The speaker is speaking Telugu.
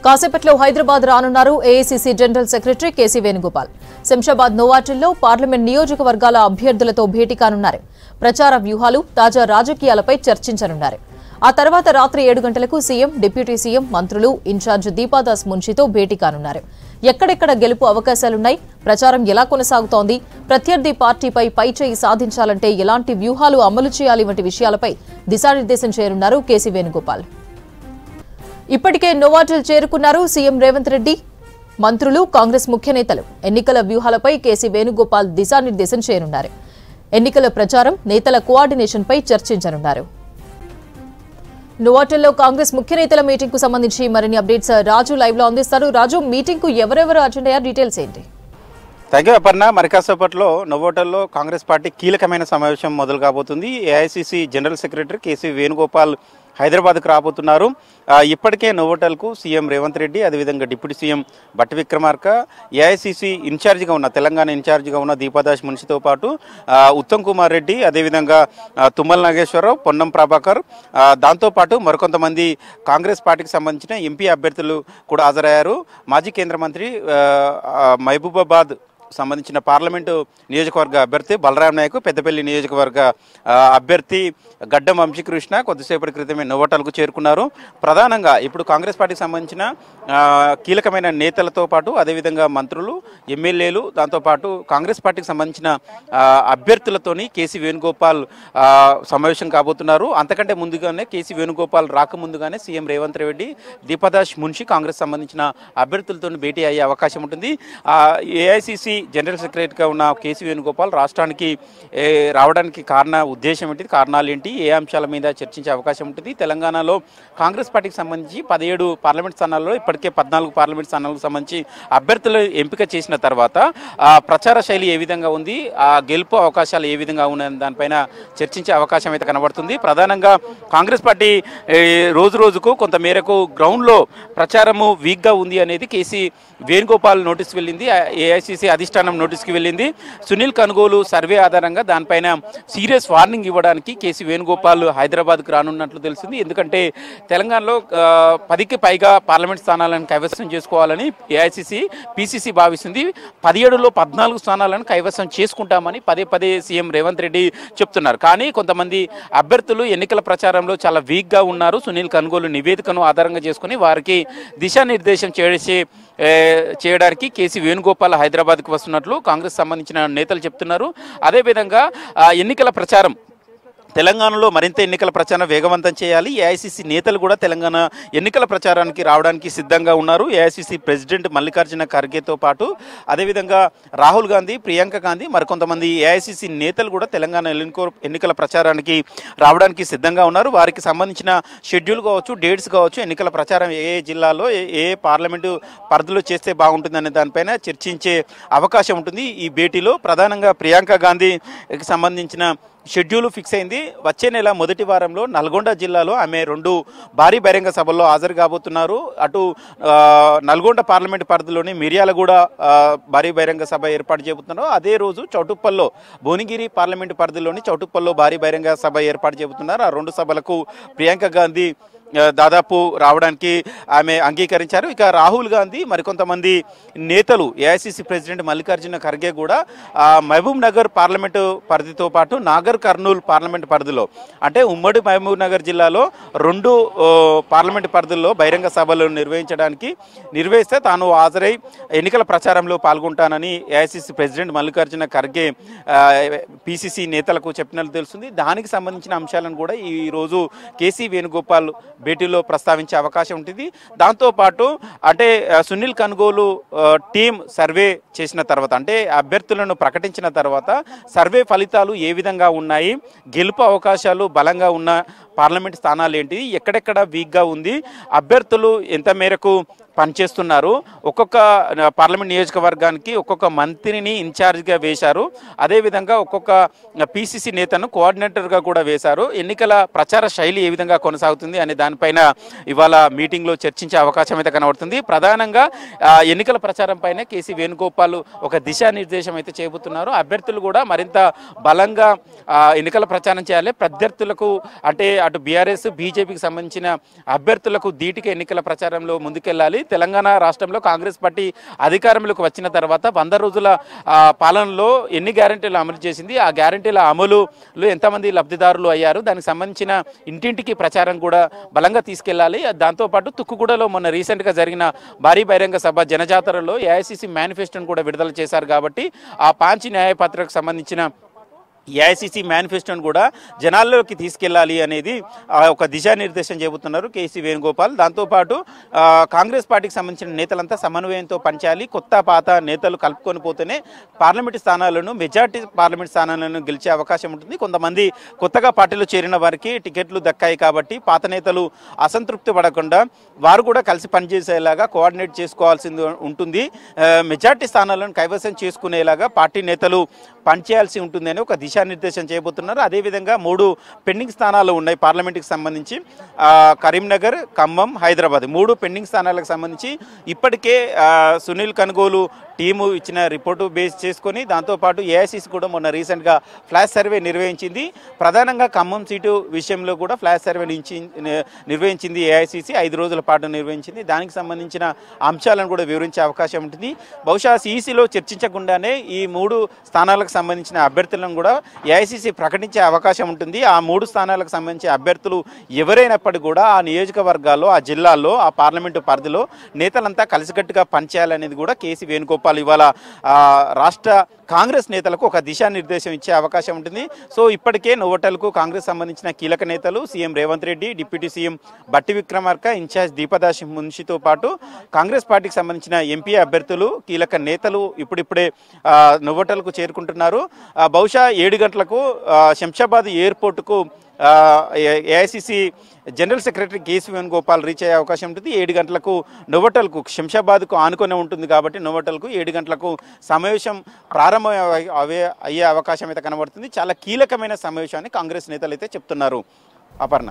కాసేపట్లో హైదరాబాద్ రానున్నారు AICC general secretary KC Venugopal. Shamshabad నోవాటిల్లో పార్లమెంట్ నియోజకవర్గాల అభ్యర్థులతో భేటీ కానున్నారు. ప్రచార వ్యూహాలు, తాజా రాజకీయాలపై చర్చించనున్నారు. ఆ తర్వాత రాత్రి 7 గంటలకు సీఎం, డిప్యూటీ సీఎం, మంత్రులు, ఇన్ఛార్జ్ దీపాదాస్ మున్షితో భేటీ కానున్నారు. ఎక్కడెక్కడ గెలుపు అవకాశాలున్నాయి, ప్రచారం ఎలా కొనసాగుతోంది, ప్రత్యర్థి పార్టీపై పైచేయి సాధించాలంటే ఎలాంటి వ్యూహాలు అమలు చేయాలి వంటి విషయాలపై దిశానిర్దేశం చేయనున్నారు కేసీ వేణుగోపాల్. ఇప్పటికే నోవాటిల్ చేరుకున్నారు సీఎం రేవంత్ రెడ్డి, మంత్రులు, కాంగ్రెస్ ముఖ్య నేతలు. ఎన్నికల వ్యూహాలపై కేసీ వేణుగోపాల్ దిశానిర్దేశం చేయనున్నారు. ఎన్నికల ప్రచారం, నేతల కోఆర్డినేషన్పై చర్చించనున్నారు. నోవాటిల్లో కాంగ్రెస్ ముఖ్య నేతల మీటింగ్ కు సంబంధించి మరిన్ని అప్డేట్స్ రాజు లైవ్ లో అందిస్తారు. రాజు, మీటింగ్ కు ఎవరెవరు అటెండ్ అయ్యారు, డీటెయిల్స్ ఏంటి? Thank you Aparna. మరి కాసేపట్లో నోవోటల్లో కాంగ్రెస్ పార్టీ కీలకమైన సమావేశం మొదలు కాబోతుంది. AICC general secretary KC Venugopal హైదరాబాద్కు రాబోతున్నారు. ఇప్పటికే నోవోటల్కు సీఎం రేవంత్ రెడ్డి, అదేవిధంగా deputy CM Bhatti Vikramarka, AICC ఇన్ఛార్జిగా ఉన్న తెలంగాణ ఇన్ఛార్జిగా ఉన్న దీపాదాస్ మున్షితో పాటు ఉత్తమ్ కుమార్ రెడ్డి, అదేవిధంగా తుమ్మల నాగేశ్వరరావు, పొన్నం ప్రభాకర్, దాంతోపాటు మరికొంతమంది కాంగ్రెస్ పార్టీకి సంబంధించిన ఎంపీ అభ్యర్థులు కూడా హాజరయ్యారు. మాజీ కేంద్ర మంత్రి మహబూబాబాద్ సంబంధించిన పార్లమెంటు నియోజకవర్గ అభ్యర్థి బలరాం నాయక్, పెద్దపల్లి నియోజకవర్గ అభ్యర్థి గడ్డం వంశీకృష్ణ కొద్దిసేపటి క్రితమే నోవోటల్కు చేరుకున్నారు. ప్రధానంగా ఇప్పుడు కాంగ్రెస్ పార్టీకి సంబంధించిన కీలకమైన నేతలతో పాటు అదేవిధంగా మంత్రులు, ఎమ్మెల్యేలు, దాంతోపాటు కాంగ్రెస్ పార్టీకి సంబంధించిన అభ్యర్థులతోని కేసీ వేణుగోపాల్ సమావేశం కాబోతున్నారు. అంతకంటే ముందుగానే కేసీ వేణుగోపాల్ రాకముందుగానే సీఎం రేవంత్ రెడ్డి, దీపాదాస్ మున్షి కాంగ్రెస్ సంబంధించిన అభ్యర్థులతో భేటీ అయ్యే అవకాశం ఉంటుంది. ఏఐసీసీ జనరల్ సెక్రటరీగా ఉన్న కేసీ వేణుగోపాల్ రాష్ట్రానికి రావడానికి ఉద్దేశం ఏంటి, కారణాలు ఏంటి, ఏ అంశాల మీద చర్చించే అవకాశం ఉంటుంది. తెలంగాణలో కాంగ్రెస్ పార్టీకి సంబంధించి 17 పార్లమెంట్ స్థానాల్లో ఇప్పటికే 14 పార్లమెంట్ స్థానాలకు సంబంధించి అభ్యర్థులు ఎంపిక చేసిన తర్వాత ప్రచార శైలి ఏ విధంగా ఉంది, ఆ గెలుపు అవకాశాలు ఏ విధంగా ఉన్నాయని దానిపైన చర్చించే అవకాశం అయితే కనబడుతుంది. ప్రధానంగా కాంగ్రెస్ పార్టీ రోజు రోజుకు కొంత మేరకు గ్రౌండ్లో ప్రచారము వీక్గా ఉంది అనేది కేసీ వేణుగోపాల్ నోటీస్కి వెళ్ళింది, ఏఐసీసీ అధిష్టానం నోటీస్కి వెళ్ళింది. సునీల్ కనుగోలు సర్వే ఆధారంగా దానిపైన సీరియస్ వార్నింగ్ ఇవ్వడానికి కేసీ వేణుగోపాల్ హైదరాబాద్కు రానున్నట్లు తెలిసింది. ఎందుకంటే తెలంగాణలో 10కి పైగా పార్లమెంట్ స్థానాలను కైవసం చేసుకోవాలని ఏఐసీసీ, పీసీసీ భావిస్తుంది. 17లో 14 స్థానాలను కైవసం చేసుకుంటామని పదే సీఎం రేవంత్ రెడ్డి చెప్తున్నారు. కానీ కొంతమంది అభ్యర్థులు ఎన్నికల ప్రచారంలో చాలా వీక్గా ఉన్నారు. సునీల్ కనుగోలు నివేదికను ఆధారంగా చేసుకుని వారికి దిశానిర్దేశం చేయడానికి కేసీ వేణుగోపాల్ హైదరాబాద్కు వస్తున్నట్లు కాంగ్రెస్ సంబంధించిన నేతలు చెప్తున్నారు. అదేవిధంగా ఎన్నికల ప్రచారం తెలంగాణలో మరింత ఎన్నికల ప్రచారం వేగవంతం చేయాలి. ఏఐసీసీ నేతలు కూడా తెలంగాణ ఎన్నికల ప్రచారానికి రావడానికి సిద్ధంగా ఉన్నారు. ఏఐసీసీ ప్రెసిడెంట్ మల్లికార్జున ఖర్గేతో పాటు అదేవిధంగా రాహుల్ గాంధీ, ప్రియాంక గాంధీ, మరికొంతమంది ఏఐసీసీ నేతలు కూడా తెలంగాణ ఎన్నికల ప్రచారానికి రావడానికి సిద్ధంగా ఉన్నారు. వారికి సంబంధించిన షెడ్యూల్ కావచ్చు, డేట్స్ కావచ్చు, ఎన్నికల ప్రచారం ఏ జిల్లాలో ఏ పార్లమెంటు పరిధిలో చేస్తే బాగుంటుందనే దానిపైన చర్చించే అవకాశం ఉంటుంది. ఈ భేటీలో ప్రధానంగా ప్రియాంక గాంధీకి సంబంధించిన షెడ్యూల్ ఫిక్స్ అయింది. వచ్చే నెల మొదటి వారంలో నల్గొండ జిల్లాలో ఆమె 2 భారీ బహిరంగ సభల్లో హాజరు కాబోతున్నారు. అటు నల్గొండ పార్లమెంట్ పరిధిలోని మిర్యాలగూడ భారీ బహిరంగ సభ ఏర్పాటు చేయబోతున్నారు. అదే రోజు చౌటుప్పల్లో, భువనగిరి పార్లమెంట్ పరిధిలోని చౌటుప్పల్లో భారీ బహిరంగ సభ ఏర్పాటు చేయబోతున్నారు. ఆ 2 సభలకు ప్రియాంక గాంధీ దాదాపు రావడానికి ఆమె అంగీకరించారు. ఇక రాహుల్ గాంధీ, మరికొంతమంది నేతలు, ఏఐసీసీ ప్రెసిడెంట్ మల్లికార్జున ఖర్గే కూడా మహబూబ్ నగర్ పార్లమెంటు పరిధితో పాటు నాగర్ కర్నూలు పార్లమెంట్ పరిధిలో, అంటే ఉమ్మడి మహబూబ్ నగర్ జిల్లాలో 2 పార్లమెంట్ పరిధుల్లో బహిరంగ సభలు నిర్వహిస్తే తాను హాజరై ఎన్నికల ప్రచారంలో పాల్గొంటానని AICC president Mallikarjuna Kharge PCC నేతలకు చెప్పినట్లు తెలుస్తుంది. దానికి సంబంధించిన అంశాలను కూడా ఈరోజు కేసీ వేణుగోపాల్ భేటీలో ప్రస్తావించే అవకాశం ఉంటుంది. దాంతోపాటు అంటే సునీల్ కనుగోలు టీం సర్వే చేసిన తర్వాత, అంటే అభ్యర్థులను ప్రకటించిన తర్వాత సర్వే ఫలితాలు ఏ విధంగా ఉన్నాయి, గెలుపు అవకాశాలు బలంగా ఉన్న పార్లమెంట్ స్థానాలు ఏంటి, ఎక్కడెక్కడ వీక్గా ఉంది, అభ్యర్థులు ఎంత మేరకు పనిచేస్తున్నారు, ఒక్కొక్క పార్లమెంట్ నియోజకవర్గానికి ఒక్కొక్క మంత్రిని ఇన్ఛార్జ్గా వేశారు, అదేవిధంగా ఒక్కొక్క పీసీసీ నేతను కోఆర్డినేటర్గా కూడా వేశారు. ఎన్నికల ప్రచార శైలి ఏ విధంగా కొనసాగుతుంది అనే దానిపైన ఇవాళ మీటింగ్లో చర్చించే అవకాశం అయితే కనబడుతుంది. ప్రధానంగా ఎన్నికల ప్రచారం పైన కేసీ వేణుగోపాల్ ఒక దిశానిర్దేశం అయితే చేయబోతున్నారు. అభ్యర్థులు కూడా మరింత బలంగా ఎన్నికల ప్రచారం చేయాలి. ప్రత్యర్థులకు అంటే అటు బీఆర్ఎస్ బీజేపీకి సంబంధించిన అభ్యర్థులకు ధీటుగా ఎన్నికల ప్రచారంలో ముందుకెళ్ళాలి. తెలంగాణ రాష్ట్రంలో కాంగ్రెస్ పార్టీ అధికారంలోకి వచ్చిన తర్వాత 100 రోజుల పాలనలో ఎన్ని గ్యారెంటీలు అమలు చేసింది, ఆ గ్యారెంటీల అమలులో ఎంతమంది లబ్ధిదారులు అయ్యారు, దానికి సంబంధించిన ఇంటింటికి ప్రచారం కూడా బలంగా తీసుకెళ్లాలి. దాంతోపాటు తుక్కుగూడలో మొన్న రీసెంట్గా జరిగిన భారీ బహిరంగ సభ జనజాతరలో ఏఐసిసి మేనిఫెస్టోను కూడా విడుదల చేశారు. కాబట్టి ఆ పాంచి న్యాయపత్రకు సంబంధించిన ఏఐసిసి మేనిఫెస్టోను కూడా జనాల్లోకి తీసుకెళ్లాలి అనేది ఒక దిశానిర్దేశం చెబుతున్నారు కేసీ వేణుగోపాల్. దాంతోపాటు కాంగ్రెస్ పార్టీకి సంబంధించిన నేతలంతా సమన్వయంతో పనిచేయాలి, కొత్త పాత నేతలు కలుపుకొని పోతేనే పార్లమెంటు స్థానాలను, మెజార్టీ పార్లమెంట్ స్థానాలను గెలిచే అవకాశం ఉంటుంది. కొంతమంది కొత్తగా పార్టీలో చేరిన వారికి టికెట్లు దక్కాయి కాబట్టి పాత నేతలు అసంతృప్తి పడకుండా వారు కూడా కలిసి పనిచేసేలాగా కోఆర్డినేట్ చేసుకోవాల్సింది ఉంటుంది. మెజార్టీ స్థానాలను కైవసం చేసుకునేలాగా పార్టీ నేతలు పనిచేయాల్సి ఉంటుంది అని ఒక దిశానిర్దేశం చేయబోతున్నారు. అదేవిధంగా 3 పెండింగ్ స్థానాలు ఉన్నాయి పార్లమెంట్కి సంబంధించి. కరీంనగర్, ఖమ్మం, హైదరాబాద్ 3 పెండింగ్ స్థానాలకు సంబంధించి ఇప్పటికే సునీల్ కనుగోలు టీము ఇచ్చిన రిపోర్టు బేస్ చేసుకొని దాంతోపాటు ఏఐసిసి కూడా మొన్న రీసెంట్గా ఫ్లాష్ సర్వే నిర్వహించింది. ప్రధానంగా ఖమ్మం సీటు విషయంలో కూడా ఫ్లాష్ సర్వే నిర్వహించింది ఏఐసిసి. 5 రోజుల పాటు నిర్వహించింది. దానికి సంబంధించిన అంశాలను కూడా వివరించే అవకాశం ఉంటుంది. బహుశా సిఈసిలో చర్చించకుండానే ఈ 3 స్థానాలకు సంబంధించిన అభ్యర్థులను కూడా ఏఐసిసి ప్రకటించే అవకాశం ఉంటుంది. ఆ 3 స్థానాలకు సంబంధించిన అభ్యర్థులు ఎవరైనప్పటికీ కూడా ఆ నియోజకవర్గాల్లో, ఆ జిల్లాల్లో, ఆ పార్లమెంటు పరిధిలో నేతలంతా కలిసికట్టుగా పనిచేయాలనేది కూడా కేసీ వేణుగోపాల్ ఇవాళ రాష్ట్ర కాంగ్రెస్ నేతలకు ఒక దిశానిర్దేశం ఇచ్చే అవకాశం ఉంటుంది. సో ఇప్పటికే నోవోటల్కు కాంగ్రెస్ సంబంధించిన కీలక నేతలు CM Revanth Reddy, deputy CM బట్టి విక్రమార్క, ఇన్ఛార్జ్ దీపదాస్ మున్షితో పాటు కాంగ్రెస్ పార్టీకి సంబంధించిన ఎంపీ అభ్యర్థులు, కీలక నేతలు ఇప్పుడిప్పుడే నోవోటల్కు చేరుకుంటున్నారు. బహుశా 7 గంటలకు శంషాబాద్ ఎయిర్పోర్టుకు AICC general secretary KC Venugopal reach అయ్యే అవకాశం ఉంటుంది. 7 గంటలకు నోవోటల్కు, శంషాబాద్కు ఆనుకొని ఉంటుంది కాబట్టి నోవోటల్కు 7 గంటలకు సమావేశం ప్రారంభం అయ్యే అవకాశం అయితే కనబడుతుంది. చాలా కీలకమైన సమావేశాన్ని కాంగ్రెస్ నేతలు అయితే చెప్తున్నారు. అపర్ణ.